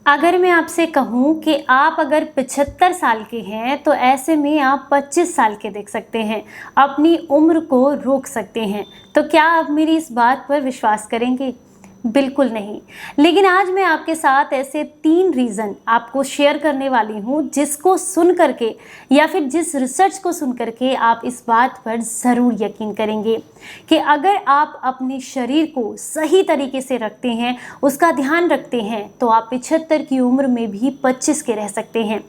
अगर मैं आपसे कहूँ कि आप अगर 75 साल के हैं तो ऐसे में आप 25 साल के दिख सकते हैं, अपनी उम्र को रोक सकते हैं। तो क्या आप मेरी इस बात पर विश्वास करेंगे? बिल्कुल नहीं। लेकिन आज मैं आपके साथ ऐसे 3 रीज़न आपको शेयर करने वाली हूँ जिसको सुन करके या फिर जिस रिसर्च को सुन करके आप इस बात पर ज़रूर यकीन करेंगे कि अगर आप अपने शरीर को सही तरीके से रखते हैं, उसका ध्यान रखते हैं, तो आप 75 की उम्र में भी 25 के रह सकते हैं।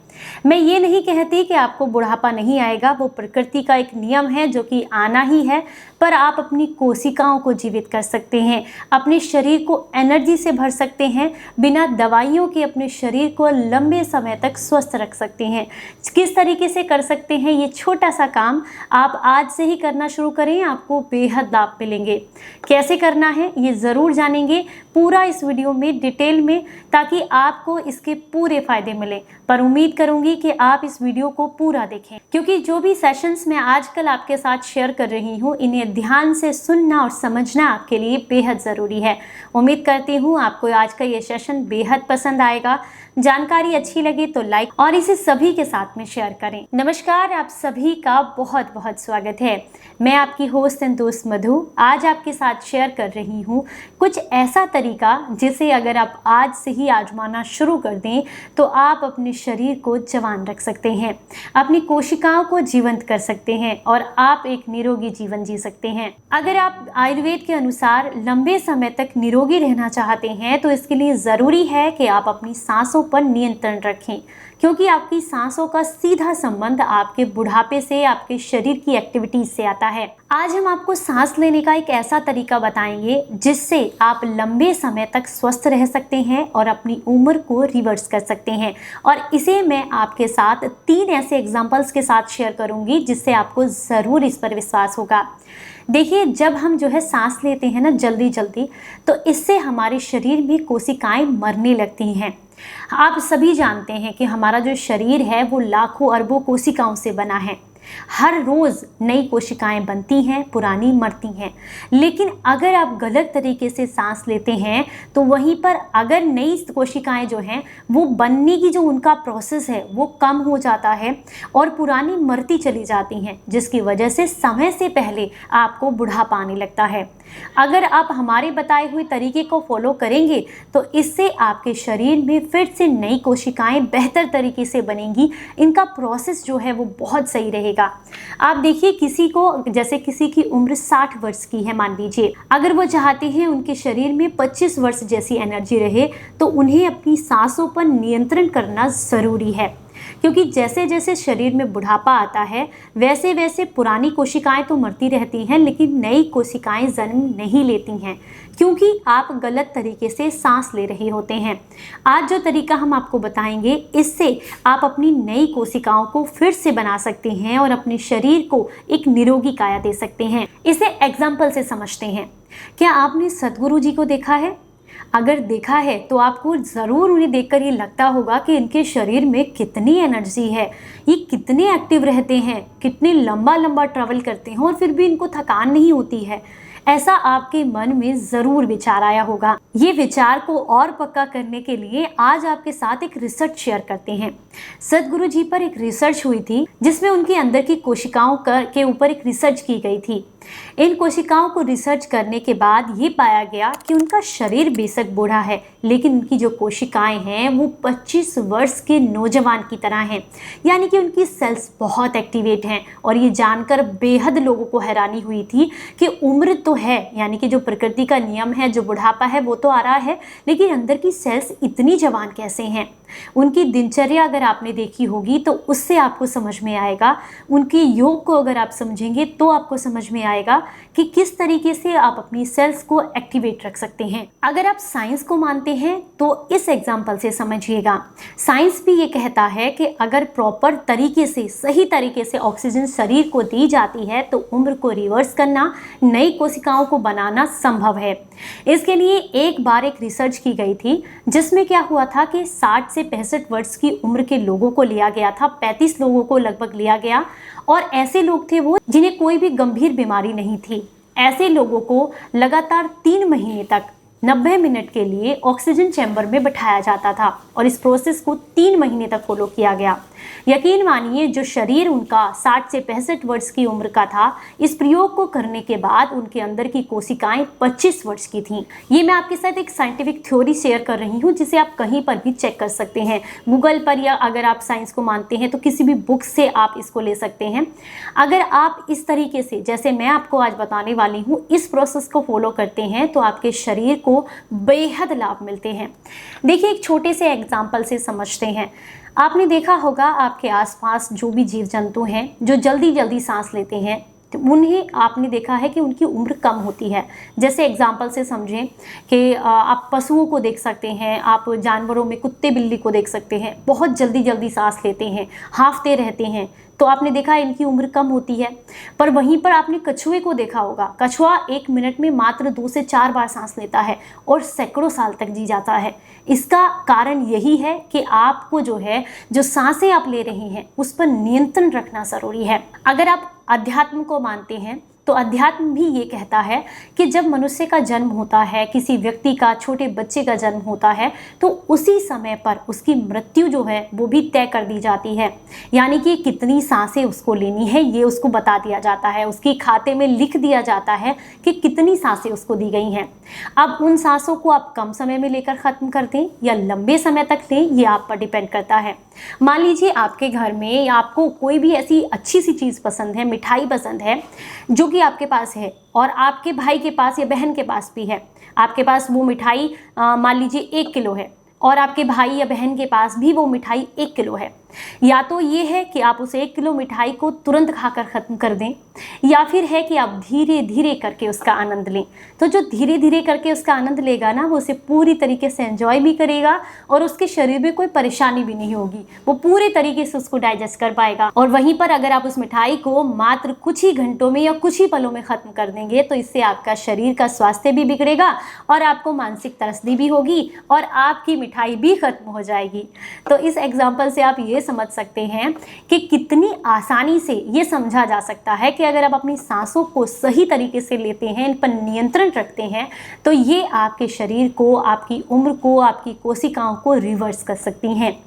मैं ये नहीं कहती कि आपको बुढ़ापा नहीं आएगा, वो प्रकृति का एक नियम है जो कि आना ही है, पर आप अपनी कोशिकाओं को जीवित कर सकते हैं, अपने शरीर को एनर्जी से भर सकते हैं, बिना दवाइयों के अपने शरीर को लंबे समय तक स्वस्थ रख सकते हैं। किस तरीके से कर सकते हैं ये छोटा सा काम आप आज से ही करना शुरू करें, आपको बेहद लाभ मिलेंगे। कैसे करना है ये ज़रूर जानेंगे पूरा इस वीडियो में डिटेल में, ताकि आपको इसके पूरे फायदे मिले। पर उम्मीद करूंगी कि आप इस वीडियो को पूरा देखें, क्योंकि जो भी सेशंस मैं आजकल आपके साथ शेयर कर रही हूँ, इन्हें ध्यान से सुनना और समझना आपके लिए बेहद ज़रूरी है। उम्मीद करती हूँ आपको आज का ये सेशन बेहद पसंद आएगा। जानकारी अच्छी लगे तो लाइक और इसे सभी के साथ में शेयर करें। नमस्कार, आप सभी का बहुत बहुत स्वागत है। मैं आपकी होस्ट एंड दोस्त मधु आज आपके साथ शेयर कर रही हूँ कुछ ऐसा तरीका जिसे अगर आप आज से ही आजमाना शुरू कर दें तो आप अपने शरीर को जवान रख सकते हैं, अपनी कोशिकाओं को जीवंत कर सकते हैं और आप एक निरोगी जीवन जी सकते हैं। अगर आप आयुर्वेद के अनुसार लंबे समय तक निरोगी रहना चाहते हैं तो इसके लिए ज़रूरी है कि आप अपनी सांसों पर नियंत्रण रखें, क्योंकि आपकी सांसों का सीधा संबंध आपके बुढ़ापे से, आपके शरीर की एक्टिविटीज से आता है। आज हम आपको सांस लेने का एक ऐसा तरीका बताएंगे जिससे आप लंबे समय तक स्वस्थ रह सकते हैं और अपनी उम्र को रिवर्स कर सकते हैं। और इसे मैं आपके साथ 3 ऐसे एग्जाम्पल्स के साथ शेयर करूंगी जिससे आपको ज़रूर इस पर विश्वास होगा। देखिए, जब हम सांस लेते हैं ना जल्दी जल्दी, तो इससे हमारे शरीर में कोशिकाएं मरने लगती हैं। आप सभी जानते हैं कि हमारा जो शरीर है वो लाखों अरबों कोशिकाओं से बना है। हर रोज नई कोशिकाएं बनती हैं, पुरानी मरती हैं। लेकिन अगर आप गलत तरीके से सांस लेते हैं तो वहीं पर अगर नई कोशिकाएं जो हैं वो बनने की जो उनका प्रोसेस है वो कम हो जाता है और पुरानी मरती चली जाती हैं, जिसकी वजह से समय से पहले आपको बुढ़ापा आने लगता है। अगर आप हमारे बताए हुए तरीके को फॉलो करेंगे तो इससे आपके शरीर में फिर से नई कोशिकाएं बेहतर तरीके से बनेंगी। इनका प्रोसेस जो है वो बहुत सही रहेगा। आप देखिए, किसी को जैसे किसी की उम्र 60 वर्ष की है मान लीजिए, अगर वो चाहते हैं उनके शरीर में 25 वर्ष जैसी एनर्जी रहे तो उन्हें अपनी सांसों पर नियंत्रण करना ज़रूरी है। क्योंकि जैसे जैसे शरीर में बुढ़ापा आता है वैसे वैसे पुरानी कोशिकाएं तो मरती रहती हैं, लेकिन नई कोशिकाएं जन्म नहीं लेती हैं, क्योंकि आप गलत तरीके से सांस ले रहे होते हैं। आज जो तरीका हम आपको बताएंगे, इससे आप अपनी नई कोशिकाओं को फिर से बना सकते हैं और अपने शरीर को एक निरोगी काया दे सकते हैं। इसे एग्जाम्पल से समझते हैं। क्या आपने सद्गुरु जी को देखा है? अगर देखा है तो आपको ज़रूर उन्हें देखकर ये लगता होगा कि इनके शरीर में कितनी एनर्जी है, ये कितने एक्टिव रहते हैं, कितने लंबा लंबा ट्रैवल करते हैं और फिर भी इनको थकान नहीं होती है। ऐसा आपके मन में ज़रूर विचार आया होगा। ये विचार को और पक्का करने के लिए आज आपके साथ एक रिसर्च शेयर करते हैं। सद्गुरु जी पर एक रिसर्च हुई थी जिसमें उनके अंदर की कोशिकाओं के ऊपर एक रिसर्च की गई थी। इन कोशिकाओं को रिसर्च करने के बाद ये पाया गया कि उनका शरीर बेशक बूढ़ा है, लेकिन उनकी जो कोशिकाएं हैं वो 25 वर्ष के नौजवान की तरह हैं, यानी कि उनकी सेल्स बहुत एक्टिवेट हैं। और ये जानकर बेहद लोगों को हैरानी हुई थी कि उम्र तो है, यानी कि जो प्रकृति का नियम है, जो बुढ़ापा है वो तो आ रहा है, लेकिन अंदर की सेल्स इतनी जवान कैसे हैं। उनकी दिनचर्या अगर आपने देखी होगी तो उससे आपको समझ में आएगा। उनके योग को अगर आप समझेंगे तो आपको समझ में आएगा कि किस तरीके से आप अपनी सेल्स को एक्टिवेट रख सकते हैं। अगर आप साइंस को मानते हैं तो इस एग्जाम्पल से समझिएगा। साइंस भी ये कहता है कि अगर प्रॉपर तरीके से, सही तरीके से ऑक्सीजन शरीर को दी जाती है तो उम्र को रिवर्स करना, नई कोशिकाओं को बनाना संभव है। इसके लिए एक बार एक रिसर्च की गई थी जिसमें क्या हुआ था कि 60 से 65 वर्ष की उम्र के लोगों को लिया गया था, 35 लोगों को लगभग लिया गया, और ऐसे लोग थे वो जिन्हें कोई भी गंभीर बीमारी नहीं थी। ऐसे लोगों को लगातार 3 महीने तक 90 मिनट के लिए ऑक्सीजन चैम्बर में बैठाया जाता था और इस प्रोसेस को 3 महीने तक फॉलो किया गया। यकीन मानिए, जो शरीर उनका 60 से 65 वर्ष की उम्र का था, इस प्रयोग को करने के बाद उनके अंदर की कोशिकाएं 25 वर्ष की थीं। ये मैं आपके साथ एक साइंटिफिक थ्योरी शेयर कर रही हूँ, जिसे आप कहीं पर भी चेक कर सकते हैं, गूगल पर, या अगर आप साइंस को मानते हैं तो किसी भी बुक से आप इसको ले सकते हैं। अगर आप इस तरीके से, जैसे मैं आपको आज बताने वाली हूँ, इस प्रोसेस को फॉलो करते हैं तो आपके शरीर को बेहद लाभ मिलते हैं। देखिए, एक छोटे से एग्जाम्पल से समझते हैं। आपने देखा होगा आपके आसपास जो भी जीव जंतु हैं जो जल्दी जल्दी सांस लेते हैं, तो उन्हें आपने देखा है कि उनकी उम्र कम होती है। जैसे एग्जाम्पल से समझें कि आप पशुओं को देख सकते हैं, आप जानवरों में कुत्ते बिल्ली को देख सकते हैं, बहुत जल्दी जल्दी सांस लेते हैं, हांफते रहते हैं, तो आपने देखा इनकी उम्र कम होती है। पर वहीं पर आपने कछुए को देखा होगा, कछुआ 1 मिनट में मात्र 2 से 4 बार सांस लेता है और सैकड़ों साल तक जी जाता है। इसका कारण यही है कि आपको जो सांसें आप ले रही हैं उस पर नियंत्रण रखना जरूरी है। अगर आप अध्यात्म को मानते हैं तो अध्यात्म भी ये कहता है कि जब मनुष्य का जन्म होता है, किसी व्यक्ति का, छोटे बच्चे का जन्म होता है, तो उसी समय पर उसकी मृत्यु वो भी तय कर दी जाती है। यानी कि कितनी सांसें उसको लेनी है ये उसको बता दिया जाता है, उसकी खाते में लिख दिया जाता है कि कितनी सांसें उसको दी गई हैं। अब उन सांसों को आप कम समय में लेकर ख़त्म कर दें या लंबे समय तक लें, ये आप पर डिपेंड करता है। मान लीजिए आपके घर में या आपको कोई भी ऐसी अच्छी सी चीज़ पसंद है, मिठाई पसंद है, जो कि आपके पास है और आपके भाई के पास या बहन के पास भी है। आपके पास वो मिठाई मान लीजिए 1 किलो है और आपके भाई या बहन के पास भी वो मिठाई 1 किलो है। या तो ये है कि आप उस 1 किलो मिठाई को तुरंत खाकर ख़त्म कर दें, या फिर है कि आप धीरे धीरे करके उसका आनंद लें। तो जो धीरे धीरे करके उसका आनंद लेगा ना, वो उसे पूरी तरीके से एंजॉय भी करेगा और उसके शरीर में कोई परेशानी भी नहीं होगी, वो पूरे तरीके से उसको डाइजेस्ट कर पाएगा। और वहीं पर अगर आप उस मिठाई को मात्र कुछ ही घंटों में या कुछ ही पलों में ख़त्म कर देंगे तो इससे आपका शरीर का स्वास्थ्य भी बिगड़ेगा और आपको मानसिक त्रस्त भी होगी और आपकी मिठाई भी ख़त्म हो जाएगी। तो इस एग्जाम्पल से आप ये समझ सकते हैं कि कितनी आसानी से ये समझा जा सकता है कि अगर आप अपनी सांसों को सही तरीके से लेते हैं, इन पर नियंत्रण रखते हैं, तो ये आपके शरीर को, आपकी उम्र को, आपकी कोशिकाओं को रिवर्स कर सकती हैं।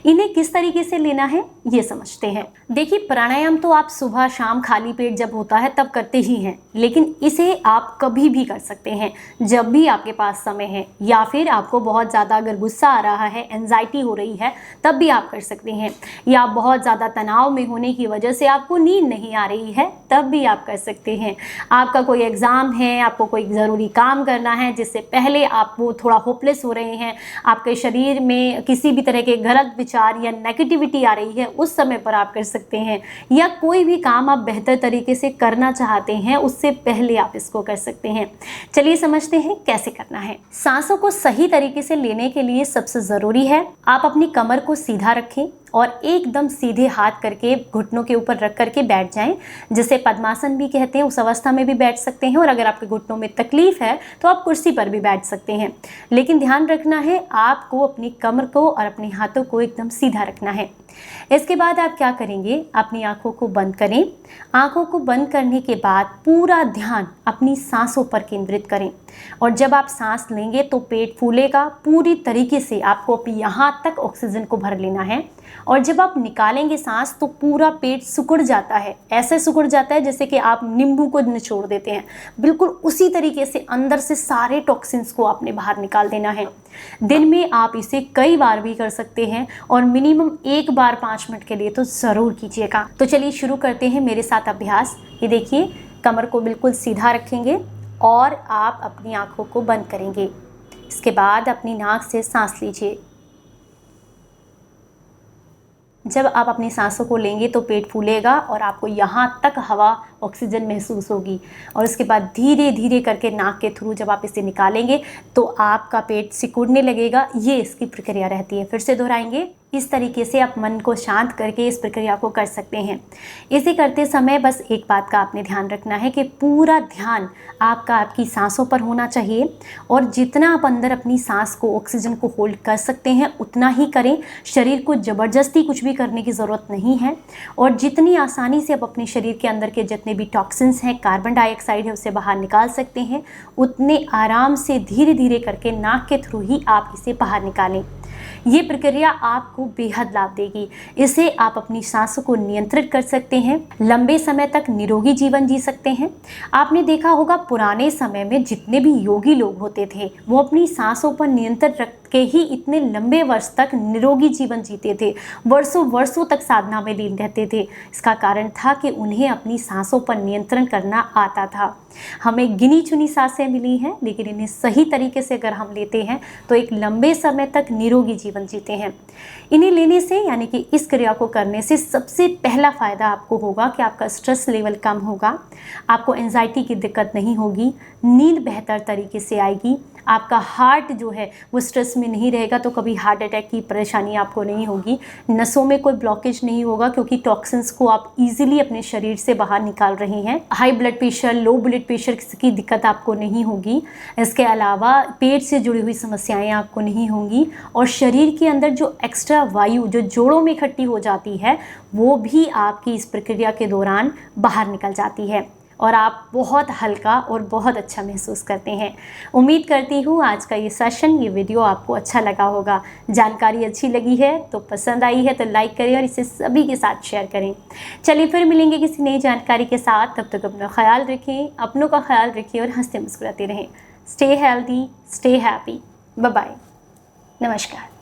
इन्हें किस तरीके से लेना है ये समझते हैं। देखिए, प्राणायाम तो आप सुबह शाम खाली पेट जब होता है तब करते ही हैं, लेकिन इसे आप कभी भी कर सकते हैं जब भी आपके पास समय है, या फिर आपको बहुत ज़्यादा अगर गुस्सा आ रहा है, एंजाइटी हो रही है, तब भी आप कर सकते हैं, या बहुत ज़्यादा तनाव में होने की वजह से आपको नींद नहीं आ रही है, तब भी आप कर सकते हैं। आपका कोई एग्ज़ाम है, आपको कोई ज़रूरी काम करना है जिससे पहले आप वो थोड़ा होपलेस हो रहे हैं, आपके शरीर में किसी भी तरह के गलत विचार या नेगेटिविटी आ रही है, उस समय पर आप कर सकते हैं। या कोई भी काम आप बेहतर तरीके से करना चाहते हैं, उससे पहले आप इसको कर सकते हैं। चलिए समझते हैं कैसे करना है। सांसों को सही तरीके से लेने के लिए सबसे ज़रूरी है आप अपनी कमर को सीधा रखें और एकदम सीधे हाथ करके घुटनों के ऊपर रख करके बैठ जाएं, जिसे पद्मासन भी कहते हैं। उस अवस्था में भी बैठ सकते हैं, और अगर आपके घुटनों में तकलीफ है तो आप कुर्सी पर भी बैठ सकते हैं। लेकिन ध्यान रखना है, आपको अपनी कमर को और अपने हाथों को एकदम सीधा रखना है। इसके बाद आप क्या करेंगे, अपनी आंखों को बंद करें। आंखों को बंद करने के बाद पूरा ध्यान अपनी सांसों पर केंद्रित करें, और जब आप सांस लेंगे तो पेट फूलेगा, पूरी तरीके से आपको यहाँ तक ऑक्सीजन को भर लेना है। और जब आप निकालेंगे सांस तो पूरा पेट सिकुड़ जाता है, ऐसे सिकुड़ जाता है जैसे कि आप नींबू को निचोड़ देते हैं। बिल्कुल उसी तरीके से अंदर से सारे टॉक्सिन्स को आपने बाहर निकाल देना है। दिन में आप इसे कई बार भी कर सकते हैं, और मिनिमम 1 बार 5 मिनट के लिए तो ज़रूर कीजिएगा। तो चलिए शुरू करते हैं मेरे साथ अभ्यास। ये देखिए, कमर को बिल्कुल सीधा रखेंगे और आप अपनी आंखों को बंद करेंगे। इसके बाद अपनी नाक से सांस लीजिए। जब आप अपनी सांसों को लेंगे तो पेट फूलेगा और आपको यहाँ तक हवा, ऑक्सीजन महसूस होगी, और उसके बाद धीरे धीरे करके नाक के थ्रू जब आप इसे निकालेंगे तो आपका पेट सिकुड़ने लगेगा। ये इसकी प्रक्रिया रहती है। फिर से दोहराएंगे, इस तरीके से आप मन को शांत करके इस प्रक्रिया को कर सकते हैं। इसे करते समय बस एक बात का आपने ध्यान रखना है कि पूरा ध्यान आपका आपकी सांसों पर होना चाहिए और जितना आप अंदर अपनी सांस को, ऑक्सीजन को होल्ड कर सकते हैं उतना ही करें। शरीर को ज़बरदस्ती कुछ भी करने की ज़रूरत नहीं है और जितनी आसानी से आप अपने शरीर के अंदर के जितने भी टॉक्सिन्स हैं, कार्बन डाइऑक्साइड है, उसे बाहर निकाल सकते हैं, उतने आराम से धीरे धीरे करके नाक के थ्रू ही आप इसे बाहर निकालें। ये प्रक्रिया आपको बेहद लाभ देगी। इसे आप अपनी सांसों को नियंत्रित कर सकते हैं, लंबे समय तक निरोगी जीवन जी सकते हैं। आपने देखा होगा पुराने समय में जितने भी योगी लोग होते थे वो अपनी सांसों पर नियंत्रण रख के ही इतने लंबे वर्ष तक निरोगी जीवन जीते थे, वर्षों वर्षों तक साधना में लीन रहते थे। इसका कारण था कि उन्हें अपनी सांसों पर नियंत्रण करना आता था। हमें गिनी चुनी सांसें मिली हैं, लेकिन इन्हें सही तरीके से अगर हम लेते हैं तो एक लंबे समय तक निरोगी जीवन जीते हैं। इन्हें लेने से यानी कि इस क्रिया को करने से सबसे पहला फ़ायदा आपको होगा कि आपका स्ट्रेस लेवल कम होगा, आपको एंजाइटी की दिक्कत नहीं होगी, नींद बेहतर तरीके से आएगी, आपका हार्ट जो है वो स्ट्रेस में नहीं रहेगा तो कभी हार्ट अटैक की परेशानी आपको नहीं होगी, नसों में कोई ब्लॉकेज नहीं होगा क्योंकि टॉक्सिन्स को आप इजीली अपने शरीर से बाहर निकाल रहे हैं। High blood pressure, low blood pressure की दिक्कत आपको नहीं होगी। इसके अलावा पेट से जुड़ी हुई समस्याएं आपको नहीं होंगी और शरीर के अंदर जो एक्स्ट्रा वायु जो जोड़ों में इकट्ठी हो जाती है वो भी आपकी इस प्रक्रिया के दौरान बाहर निकल जाती है और आप बहुत हल्का और बहुत अच्छा महसूस करते हैं। उम्मीद करती हूँ आज का ये सेशन, ये वीडियो आपको अच्छा लगा होगा। जानकारी अच्छी लगी है तो, पसंद आई है तो लाइक करें और इसे सभी के साथ शेयर करें। चलिए फिर मिलेंगे किसी नई जानकारी के साथ। तब तक अपना ख्याल रखें, अपनों का ख्याल रखें और हंसते मुस्कुराते रहें। Stay healthy, stay happy. Bye bye, नमस्कार।